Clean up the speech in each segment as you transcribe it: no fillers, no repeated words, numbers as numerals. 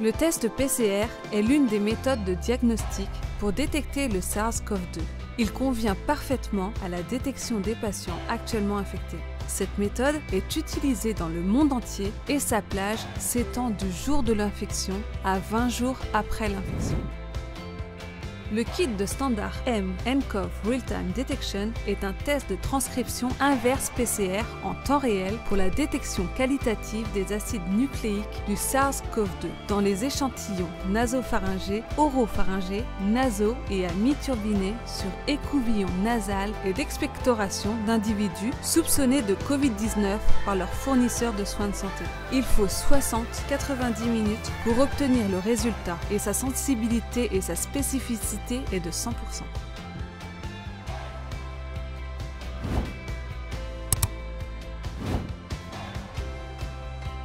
Le test PCR est l'une des méthodes de diagnostic pour détecter le SARS-CoV-2. Il convient parfaitement à la détection des patients actuellement infectés. Cette méthode est utilisée dans le monde entier et sa plage s'étend du jour de l'infection à 20 jours après l'infection. Le kit de standard M-nCoV Real-Time Detection est un test de transcription inverse PCR en temps réel pour la détection qualitative des acides nucléiques du SARS-CoV-2 dans les échantillons nasopharyngés, oropharyngés, nasaux et à mi-turbinés sur écouvillon nasal et d'expectoration d'individus soupçonnés de Covid-19 par leur fournisseur de soins de santé. Il faut 60-90 minutes pour obtenir le résultat et sa sensibilité et sa spécificité est de 100%.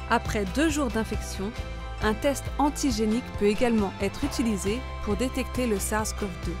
Après 2 jours d'infection, un test antigénique peut également être utilisé pour détecter le SARS-CoV-2.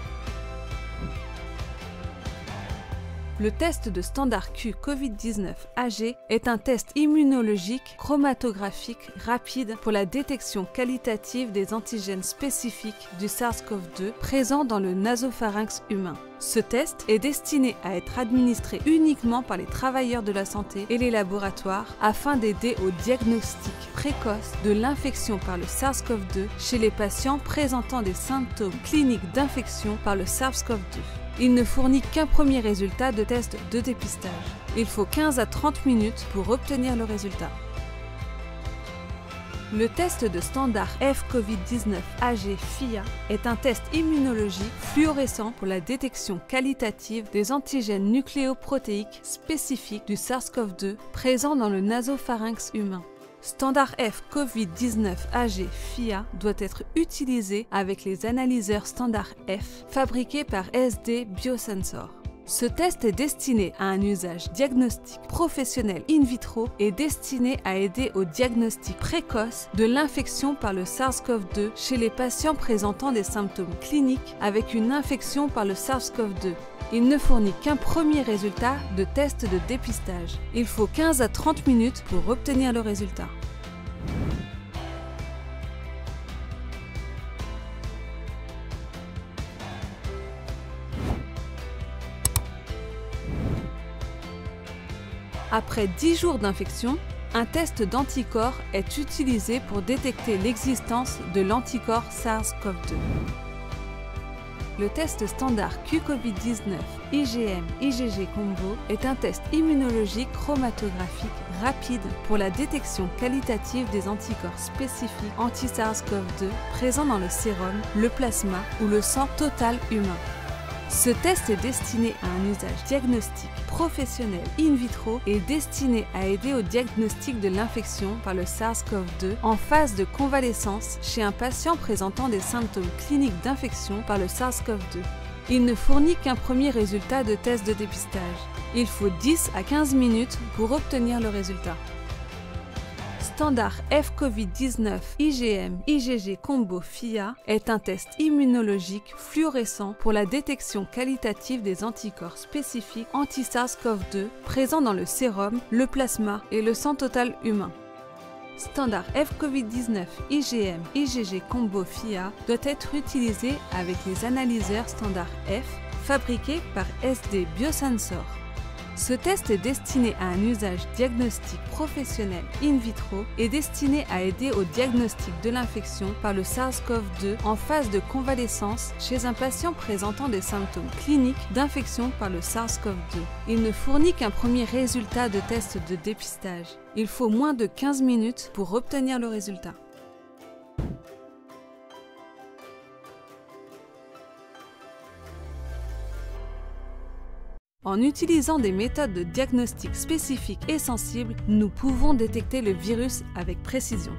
Le test de standard Q Covid-19 AG est un test immunologique chromatographique rapide pour la détection qualitative des antigènes spécifiques du SARS-CoV-2 présents dans le nasopharynx humain. Ce test est destiné à être administré uniquement par les travailleurs de la santé et les laboratoires afin d'aider au diagnostic précoce de l'infection par le SARS-CoV-2 chez les patients présentant des symptômes cliniques d'infection par le SARS-CoV-2. Il ne fournit qu'un premier résultat de test de dépistage. Il faut 15 à 30 minutes pour obtenir le résultat. Le test de standard F-Covid-19 AG-FIA est un test immunologique fluorescent pour la détection qualitative des antigènes nucléoprotéiques spécifiques du SARS-CoV-2 présents dans le nasopharynx humain. Standard F Covid-19 AG FIA doit être utilisé avec les analyseurs standard F fabriqués par SD Biosensor. Ce test est destiné à un usage diagnostique professionnel in vitro et destiné à aider au diagnostic précoce de l'infection par le SARS-CoV-2 chez les patients présentant des symptômes cliniques avec une infection par le SARS-CoV-2. Il ne fournit qu'un premier résultat de test de dépistage. Il faut 15 à 30 minutes pour obtenir le résultat. Après 10 jours d'infection, un test d'anticorps est utilisé pour détecter l'existence de l'anticorps SARS-CoV-2. Le test standard Q-Covid-19 IgM-IgG Combo est un test immunologique chromatographique rapide pour la détection qualitative des anticorps spécifiques anti-SARS-CoV-2 présents dans le sérum, le plasma ou le sang total humain. Ce test est destiné à un usage diagnostique professionnel in vitro et destiné à aider au diagnostic de l'infection par le SARS-CoV-2 en phase de convalescence chez un patient présentant des symptômes cliniques d'infection par le SARS-CoV-2. Il ne fournit qu'un premier résultat de test de dépistage. Il faut 10 à 15 minutes pour obtenir le résultat. Standard F-Covid-19 IgM-IgG Combo FIA est un test immunologique fluorescent pour la détection qualitative des anticorps spécifiques anti-SARS-CoV-2 présents dans le sérum, le plasma et le sang total humain. Standard F-Covid-19 IgM-IgG Combo FIA doit être utilisé avec les analyseurs standard F fabriqués par SD Biosensor. Ce test est destiné à un usage diagnostique professionnel in vitro et destiné à aider au diagnostic de l'infection par le SARS-CoV-2 en phase de convalescence chez un patient présentant des symptômes cliniques d'infection par le SARS-CoV-2. Il ne fournit qu'un premier résultat de test de dépistage. Il faut moins de 15 minutes pour obtenir le résultat. En utilisant des méthodes de diagnostic spécifiques et sensibles, nous pouvons détecter le virus avec précision.